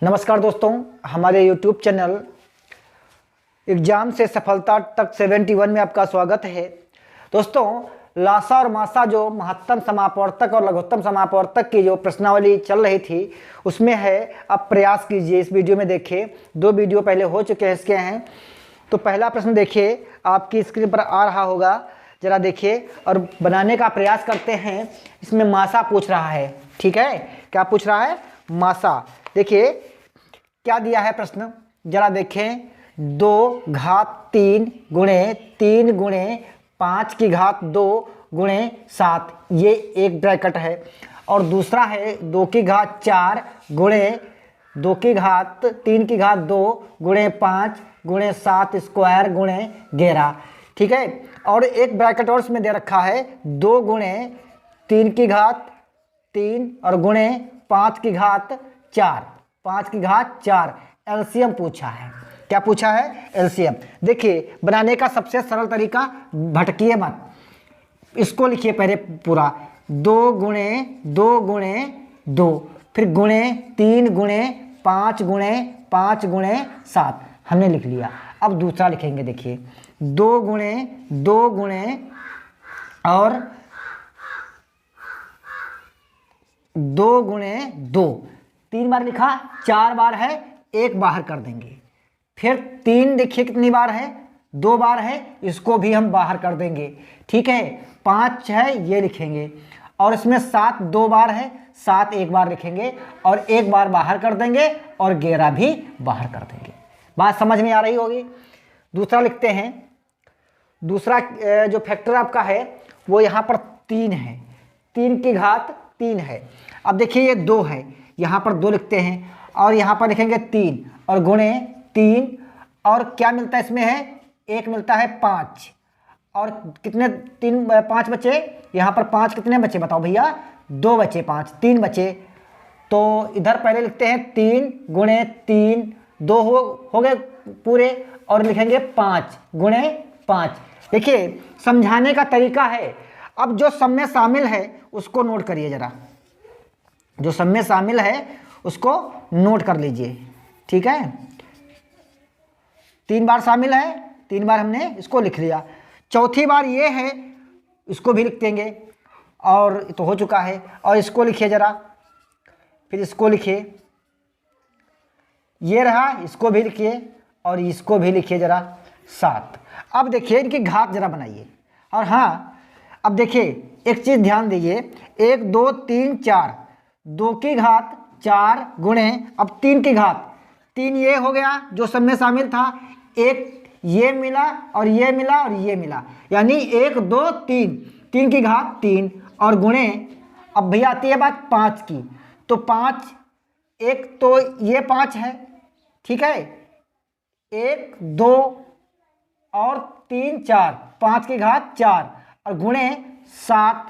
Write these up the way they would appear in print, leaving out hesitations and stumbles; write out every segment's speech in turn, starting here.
नमस्कार दोस्तों, हमारे YouTube चैनल एग्जाम से सफलता तक 71 में आपका स्वागत है। दोस्तों, लासा और मासा जो महत्तम समापवर्तक और लघुत्तम समापवर्तक की जो प्रश्नावली चल रही थी उसमें है, अब प्रयास कीजिए। इस वीडियो में देखिए, 2 वीडियो पहले हो चुके हैं इसके हैं। तो पहला प्रश्न देखिए, आपकी स्क्रीन पर आ रहा होगा, ज़रा देखिए और बनाने का प्रयास करते हैं। इसमें मासा पूछ रहा है, ठीक है। क्या पूछ रहा है? मासा। देखिए क्या दिया है प्रश्न, जरा देखें। 2 घात 3 गुणे 3 गुणे 5 की घात 2 गुणे 7, ये एक ब्रैकेट है। और दूसरा है 2 की घात 4 गुणे 2 की घात 3 की घात 2 गुणे 5 गुणे 7 स्क्वायर गुणे 11, ठीक है। और एक ब्रैकेट और इसमें दे रखा है 2 गुणे 3 की घात 3 और गुणे 5 की घात 4, 5 की घात 4। एलसीएम पूछा है। क्या पूछा है? एलसीएम। देखिए, बनाने का सबसे सरल तरीका, भटकिए मत, इसको लिखिए पहले पूरा। 2 गुणे 2 गुणे 2, फिर गुणे 3 गुणे 5 गुणे 5 गुणे 7, हमने लिख लिया। अब दूसरा लिखेंगे। देखिए 2 गुणे 2 गुणे और 2 गुणे 2, 3 बार लिखा, 4 बार है, 1 बाहर कर देंगे। फिर 3 देखिए कितनी बार है, 2 बार है, इसको भी हम बाहर कर देंगे, ठीक है। 5 है, ये लिखेंगे। और इसमें 7 2 बार है, 7 1 बार लिखेंगे और 1 बार बाहर कर देंगे और 11 भी बाहर कर देंगे। बात समझ में आ रही होगी। दूसरा लिखते हैं। दूसरा जो फैक्टर आपका है वो यहाँ पर 3 है, 3 की घात 3 है। अब देखिए ये 2 है, यहाँ पर 2 लिखते हैं और यहाँ पर लिखेंगे 3 और गुणे 3, और क्या मिलता है इसमें है, 1 मिलता है 5, और कितने 5 बचे यहाँ पर। 5 कितने बचे बताओ भैया? 2 बचे, 5 3 बचे। तो इधर पहले लिखते हैं 3 गुणे 3, 2 हो गए पूरे, और लिखेंगे 5 गुणे 5। देखिए समझाने का तरीका है। अब जो सब में शामिल है उसको नोट करिए जरा, जो सब में शामिल है उसको नोट कर लीजिए, ठीक है। 3 बार शामिल है, 3 बार हमने इसको लिख लिया। चौथी बार ये है, इसको भी लिख देंगे, और तो हो चुका है। और इसको लिखिए जरा, फिर इसको लिखिए, ये रहा, इसको भी लिखिए और इसको भी लिखिए जरा, 7। अब देखिए इनकी घात जरा बनाइए। और हाँ, अब देखिए एक चीज़ ध्यान दीजिए, 1 2 3 4, 2 की घात 4 गुणे, अब 3 की घात 3, ये हो गया जो सब में शामिल था। 1 ये मिला और ये मिला और ये मिला, यानी 1 2 3, 3 की घात 3 और गुणे, अब भैया आती है बात 5 की, तो 5, एक तो ये 5 है, ठीक है, 1 2 और 3 4, 5 की घात 4 और गुणे 7,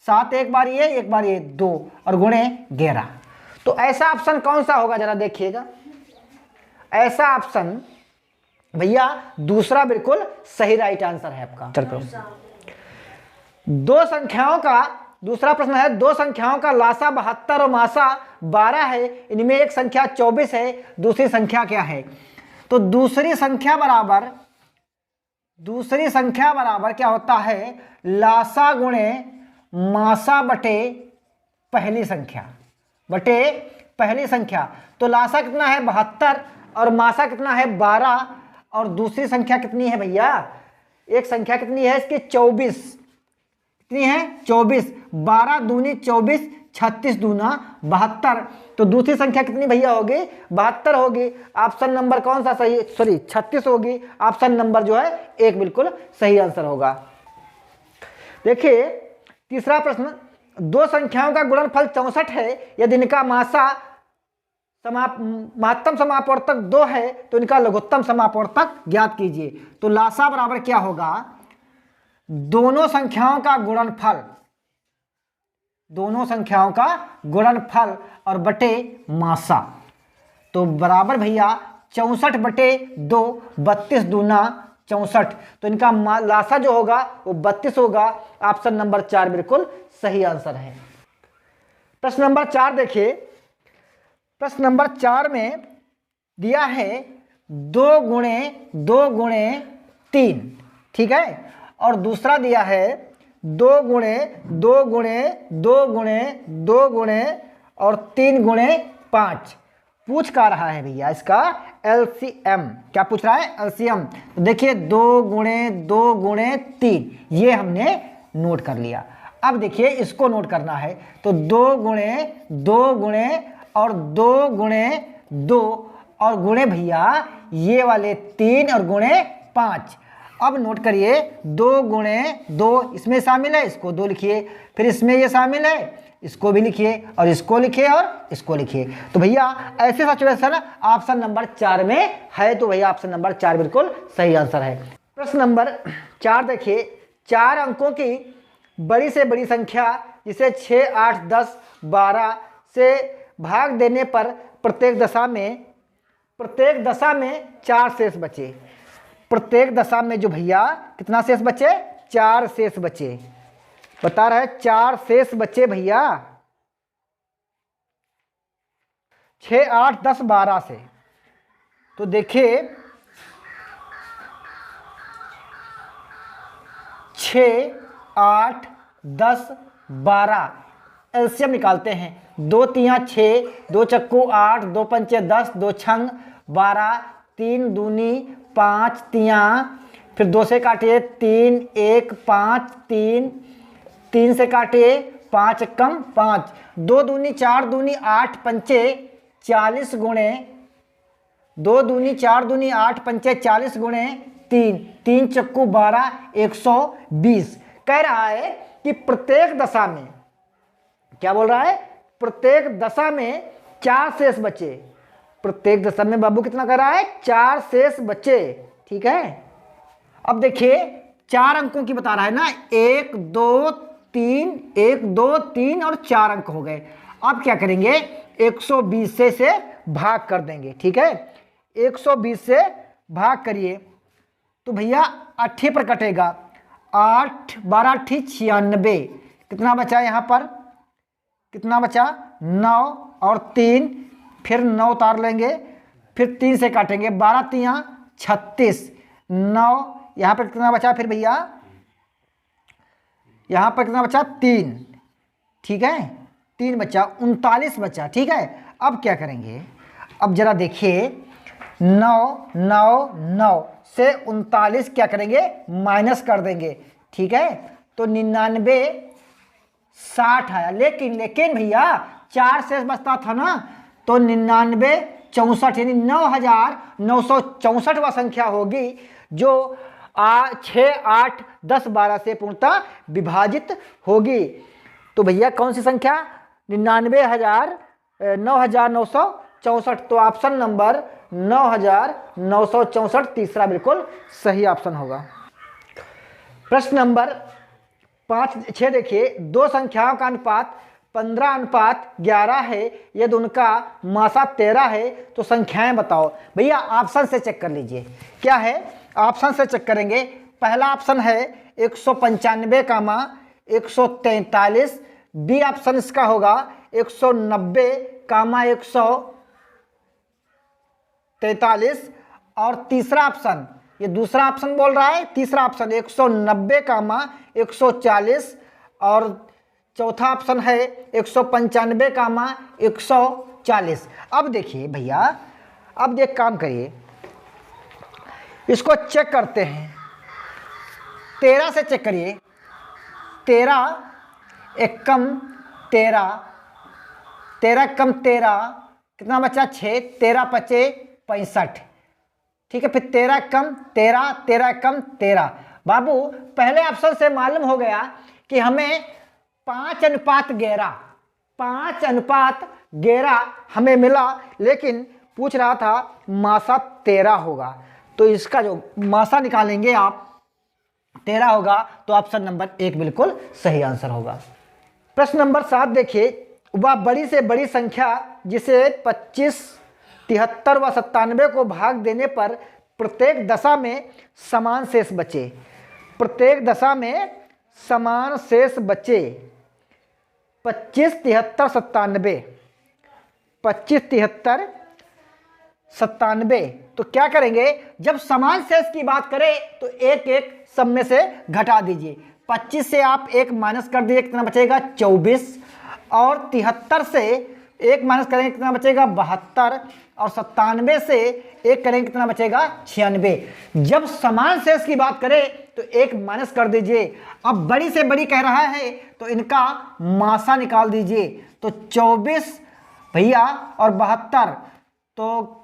7 एक बार ये 1 बार ये 2 और गुणे 11। तो ऐसा ऑप्शन कौन सा होगा जरा देखिएगा। ऐसा ऑप्शन भैया दूसरा बिल्कुल सही राइट आंसर है आपका। दो संख्याओं का, दूसरा प्रश्न है, 2 संख्याओं का लासा 72 और मासा 12 है, इनमें एक संख्या 24 है, दूसरी संख्या क्या है? तो दूसरी संख्या बराबर क्या होता है? लासा गुणे मासा बटे पहली संख्या। तो लासा कितना है? 72 और मासा कितना है? 12, और दूसरी संख्या कितनी है भैया? एक संख्या कितनी है इसकी? 24। कितनी है? 24। 12 दूनी 24, 36 दूना 72। तो दूसरी संख्या कितनी भैया होगी? 72 होगी। ऑप्शन नंबर कौन सा सही? 36 होगी। ऑप्शन नंबर जो है 1 बिल्कुल सही आंसर होगा। देखिए तीसरा प्रश्न, 2 संख्याओं का गुणनफल 64 है, यदि इनका मासा महत्तम समापवर्तक 2 है तो इनका लघुत्तम समापवर्तक ज्ञात कीजिए। तो लासा बराबर क्या होगा? दोनों संख्याओं का गुणनफल और बटे मासा। तो बराबर भैया 64 बटे 2, 32 दूना 64। तो इनका लासा जो होगा वो 32 होगा। ऑप्शन नंबर 4 बिल्कुल सही आंसर है। प्रश्न नंबर 4 देखिए, प्रश्न नंबर 4 में दिया है 2 गुणे ठीक है, और दूसरा दिया है 2 गुणे 2 गुणे 2 गुणे 2 गुणे और 3 गुणे 5। पूछ का रहा है भैया इसका एलसीएम। क्या पूछ रहा है? एलसीएम। तो देखिए 2 गुणे 2 गुणे 3 ये हमने नोट कर लिया। अब देखिए इसको नोट करना है तो 2 गुणे 2 गुणे और 2 गुणे 2 और गुणे भैया ये वाले 3 और गुणे 5। अब नोट करिए 2 गुणे 2 इसमें शामिल है, इसको 2 लिखिए, फिर इसमें ये शामिल है, इसको भी लिखिए और इसको लिखिए और इसको लिखिए। तो भैया ऐसे सिचुएशन ऑप्शन नंबर 4 में है, तो भैया ऑप्शन नंबर 4 बिल्कुल सही आंसर है। प्रश्न नंबर 4 देखिए, 4 अंकों की बड़ी से बड़ी संख्या जिसे 6, 8, 10, 12 से भाग देने पर प्रत्येक दशा में 4 शेष बचे। प्रत्येक दशा में जो भैया कितना शेष बचे? 4 शेष बचे। बता रहा है 4 शेष बचे भैया 6, 8, 10, 12 से। तो देखिए 6, 8, 10, 12 एलसीएम निकालते हैं। 2 तिया 6, 2 चक्कू 8, 2 पंचे 10, 2 छंग 12, 3 दूनी 5 तिया, फिर 2 से काटिए 3, 1, 5, 3 से काटिए 5 कम 5, 2 दूनी 4 दूनी 8 पंचे 40 गुणे 2 दूनी 4 दूनी 8 पंचे 40 गुणे 3 चक्कू 12 120। कह रहा है कि प्रत्येक दशा में, क्या बोल रहा है? प्रत्येक दशा में 4 शेष बचे। प्रत्येक दशा में बाबू कितना कर रहा है? 4 शेष बचे। ठीक है, अब देखिए 4 अंकों की बता रहा है ना, 1 2 3 1 2 3 और 4 अंक हो गए। अब क्या करेंगे? 120 से भाग कर देंगे। ठीक है, 120 से भाग करिए तो भैया 8 पर कटेगा। 8 12 8 96। कितना बचा यहाँ पर? कितना बचा? 9 और 3, फिर 9 उतार लेंगे, फिर 3 से काटेंगे, 12 तिया 36, 9 यहाँ पर कितना बचा? फिर भैया यहाँ पर कितना बचा? 3। ठीक है, 3 बचा, 39 बचा। ठीक है, अब क्या करेंगे? अब जरा देखिए 9 9 9 से 39 क्या करेंगे? माइनस कर देंगे। ठीक है, तो 99 60 आया। लेकिन भैया 4 शेष बचता था ना, तो 99 64 यानी 9964वां संख्या होगी जो 6 8 10 12 से पूर्णतः विभाजित होगी। तो भैया कौन सी संख्या? 9964। तो ऑप्शन नंबर 9964 तीसरा बिल्कुल सही ऑप्शन होगा। प्रश्न नंबर 6 देखिए, 2 संख्याओं का अनुपात 15:11 है यदि उनका मासा 13 है तो संख्याएं बताओ। भैया ऑप्शन से चेक कर लीजिए। क्या है? ऑप्शन से चेक करेंगे। पहला ऑप्शन है 195 कामा 143, बी ऑप्शन इसका होगा 190 कामा 143, और तीसरा ऑप्शन, ये दूसरा ऑप्शन बोल रहा है, तीसरा ऑप्शन 190 कामा 140, और चौथा ऑप्शन है 195 कामा 140। अब देखिए भैया, अब एक काम करिए, इसको चेक करते हैं। 13 से चेक करिए। 13 एकम 13, 13 कम 13 कितना बचा? 6, 13 पचे 65। ठीक है, फिर 13 कम 13, 13 कम 13। बाबू पहले ऑप्शन से मालूम हो गया कि हमें 5:11 हमें मिला, लेकिन पूछ रहा था मासा 13 होगा, तो इसका जो मासा निकालेंगे आप 13 होगा, तो ऑप्शन नंबर 1 बिल्कुल सही आंसर होगा। प्रश्न नंबर 7 देखिए, वह बड़ी से बड़ी संख्या जिसे 25, 73 व 97 को भाग देने पर प्रत्येक दशा में समान शेष बचे। प्रत्येक दशा में समान शेष बचे 25, 73, 97। 25, 73, 97। तो क्या करेंगे, जब समान शेष की बात करें तो एक एक सब में से घटा दीजिए। 25 से आप एक माइनस कर दीजिए, कितना बचेगा 24, और 73 से एक माइनस करेंगे कितना बचेगा 72, और 97 से एक करेंगे कितना बचेगा 96। जब समान शेष की बात करें तो एक माइनस कर दीजिए। अब बड़ी से बड़ी कह रहा है तो इनका मासा निकाल दीजिए। तो 24 भैया और 72, तो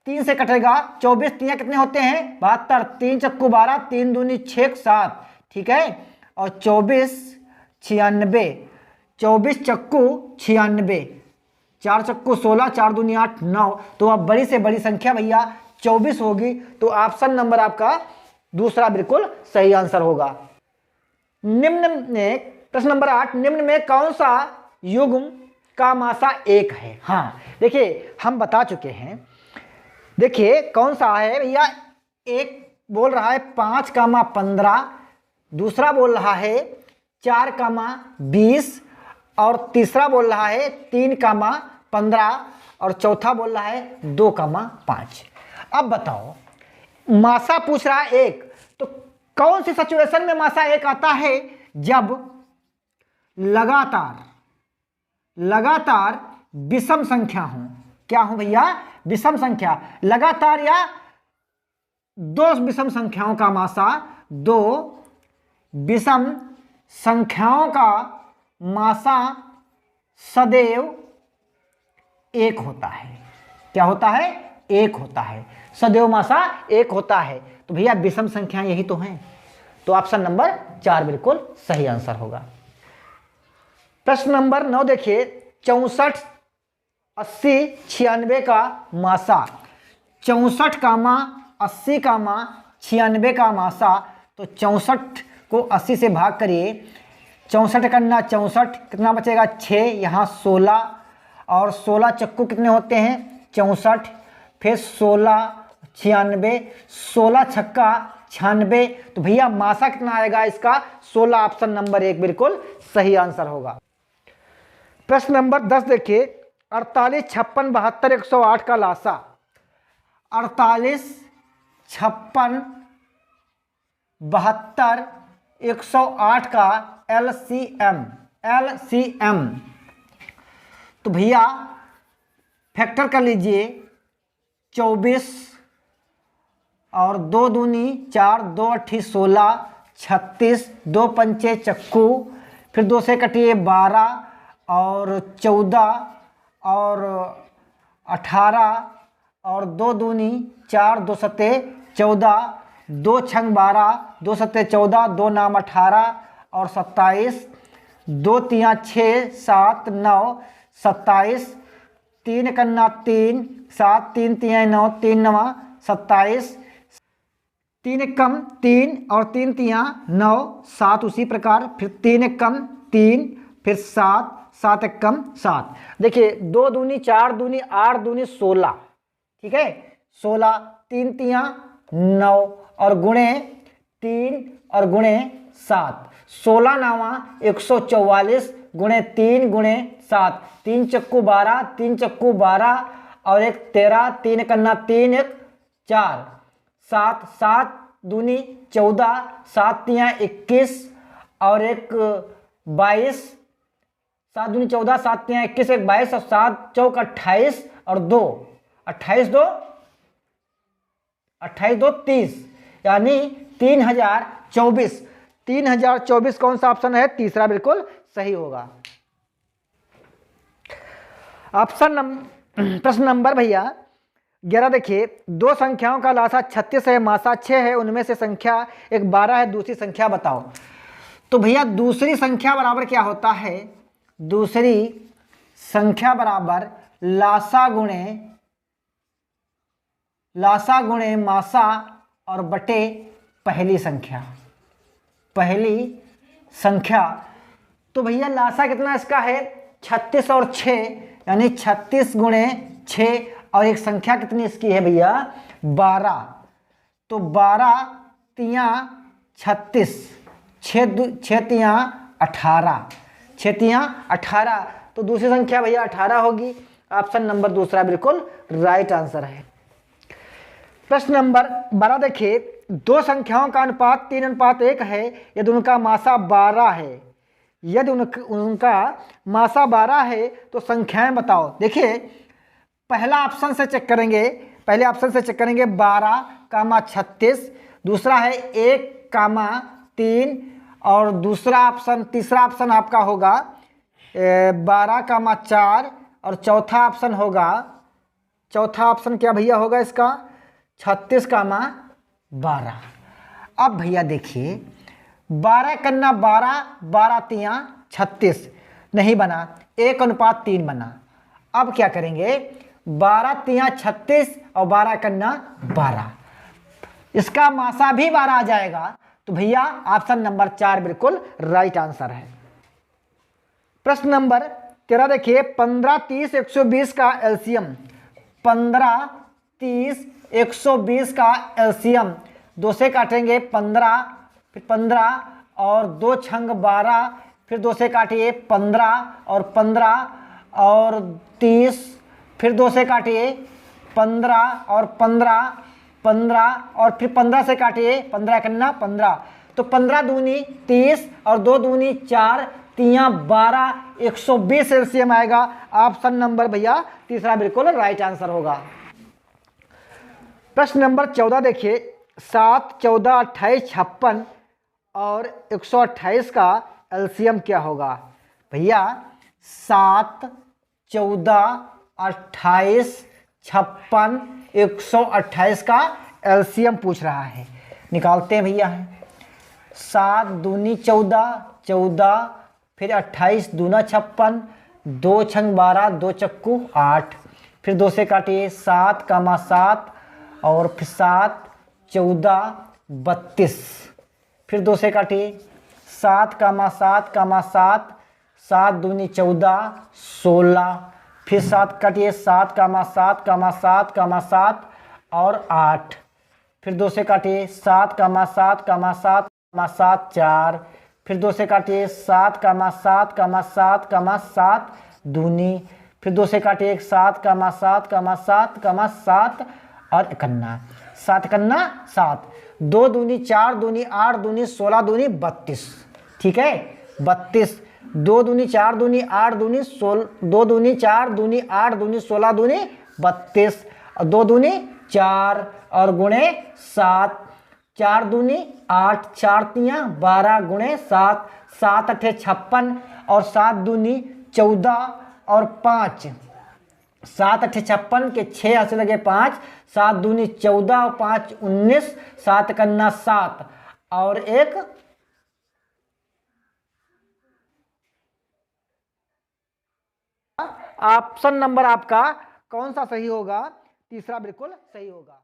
3 से कटेगा, 24 3 कितने होते हैं 72, 3 चक्कू 12, 3 दूनी 6 7, ठीक है, और 24 96, 24 चक्कू 96, 4 चक्कू 16, 4 दूनी 8 9। तो अब बड़ी से बड़ी संख्या भैया 24 होगी। तो ऑप्शन नंबर आपका दूसरा बिल्कुल सही आंसर होगा। निम्न में प्रश्न नंबर 8, निम्न में कौन सा युग्म का मासा 1 है। हाँ देखिए हम बता चुके हैं, देखिए कौन सा है भैया। एक बोल रहा है 5, 15, दूसरा बोल रहा है 4, 20, और तीसरा बोल रहा है 3, 15, और चौथा बोल रहा है 2, 5। अब बताओ, मासा पूछ रहा है 1, तो कौन सी सिचुएशन में मासा 1 आता है, जब लगातार विषम संख्या हो। क्या हो भैया, विषम संख्या, लगातार या दो विषम संख्याओं का मासा, 2 विषम संख्याओं का मासा सदैव 1 होता है। क्या होता है, 1 होता है, सदैव मासा 1 होता है। तो भैया विषम संख्या यही तो हैं। तो ऑप्शन नंबर 4 बिल्कुल सही आंसर होगा। प्रश्न नंबर 9 देखिए, 64, 80, 96 का मासा। 64, 80, 96 का मासा। तो 64 को 80 से भाग करिए, 64 करना 64, कितना बचेगा 6, यहाँ 16, और 16 चक्कू कितने होते हैं 64, फिर 16 96, 16 छक्का 96। तो भैया मासा कितना आएगा इसका 16, ऑप्शन नंबर 1 बिल्कुल सही आंसर होगा। प्रश्न नंबर 10 देखिए, 48, 56, 72, 108 का लासा। 48, 56, 72, 108 का LCM। तो भैया फैक्टर कर लीजिए, 24 और 2 दूनी 4, 2 अट्ठी 16, 36, 2 पंचे चक्कू, फिर 2 से कटिए 12, और 14, और 18, और 2 दूनी 4, 2 सत्ते 14, 2 छंग 12, 2 सत्ते 14, 2 नाम 18, और 27, 2 तियाँ 6, 7, 9, 27, 3 कन्ना 3, 7, 3 तियाँ 9, 3 नवा 27, 3 कम 3, और 3 तियाँ 9, 7 उसी प्रकार, फिर 3 कम 3, फिर 7, 7 कम 7। देखिए 2 दूनी 4 दूनी 8 दूनी 16, ठीक है, 16, 3 तियाँ 9, और गुणे 3 और गुणे 7, 16 नावा 144, गुणे 3 गुणे 7, 3 चक्कू 12, 3 चक्कू 12, और 1 13, 3 कन्ना 3 1 4, 7 7 दूनी 14, 7 तियाँ 21, और 1 22, 7 दूनी 14, 7 तियाँ 21, 1 22, और 7 चौक 28, और 2 28 2 28 2 30, यानी 3024। 3024 कौन सा ऑप्शन है, तीसरा बिल्कुल सही होगा। प्रश्न नंबर भैया 11 देखिए, 2 संख्याओं का लासा 36 है, मासा 6 है, उनमें से संख्या एक 12 है, दूसरी संख्या बताओ। तो भैया दूसरी संख्या बराबर क्या होता है, दूसरी संख्या बराबर लासा गुणे मासा और बटे पहली संख्या। तो भैया लासा कितना इसका है 36 और 6, यानी 36 गुणे 6, और एक संख्या कितनी इसकी है भैया 12। तो 12 तियाँ 36, 6 तियाँ 18, 6 तियाँ 18। तो दूसरी संख्या भैया 18 होगी। ऑप्शन नंबर दूसरा बिल्कुल राइट आंसर है। प्रश्न नंबर 12 देखिए, दो संख्याओं का अनुपात 3:1 है यदि उनका मासा 12 है। यदि उनका मासा 12 है तो संख्याएं बताओ। देखिए पहला ऑप्शन से चेक करेंगे, पहले ऑप्शन से चेक करेंगे 12, 36, दूसरा है 1, 3 और दूसरा ऑप्शन, तीसरा ऑप्शन आपका होगा 12, 4 और चौथा ऑप्शन होगा, चौथा ऑप्शन क्या भैया होगा इसका 36, 12। अब भैया देखिए 12, 12, नहीं बना, 1:3 बना। अब क्या करेंगे 12, और 12, इसका मासा भी 12 आ जाएगा, तो भैया ऑप्शन नंबर 4 बिल्कुल राइट आंसर है। प्रश्न नंबर 13 देखिए, 15, 30, 120 का एलसीएम। 15, 30, 120 का एलसीएम 2 से काटेंगे 15, फिर 15 और 2 छंग 12, फिर 2 से काटिए 15 और 15 और 30, फिर 2 से काटिए 15 और 15, 15 और फिर 15 से काटिए 15, तो 15 दूनी 30 और 2 दूनी 4, 3 12, 120 एलसीएम आएगा। ऑप्शन नंबर भैया तीसरा बिल्कुल राइट आंसर होगा। प्रश्न नंबर 14 देखिए, 7, 14, 28, 56 और 128 का एलसीएम क्या होगा। भैया 7, 14, 28, 56, 128 का एलसीएम पूछ रहा है, निकालते हैं भैया। 7 दूनी 14, 14 फिर 28 दूना 56, 2 छंग 12, 2 चक्कू 8, फिर 2 से काटिए 7, 7 और फिर 7, 14, 32, फिर 2 से काटिए 7, 7, 7, 7 दूनी 14, 16, फिर 7 काटिए 7, 7, 7, 7 और 8, फिर 2 से काटिए 7, 7, 7, 7, 4, फिर 2 से काटिए 7, 7, 7 दूनी, फिर 2 से काटिए 7, 7, 7 और 7, 2 दूनी 4 दूनी 8 दूनी 16 दूनी 32, ठीक है 32, 2 दूनी 4 दूनी 8 दूनी 16, 2 दूनी 4 दूनी 8 दूनी 16 दूनी 32, 2 दूनी 4 और गुणे 7, 4 दूनी 8, 4 तियाँ 12 गुणे 7, 7 अठे 56 और 7 दूनी 14 और 5, 7 अठे 56 के 6 ऐसे लगे 5, 7 दूनी 14 और 5 19, 7 कन्ना 7 और 1 ऑप्शन नंबर आपका कौन सा सही होगा, तीसरा बिल्कुल सही होगा।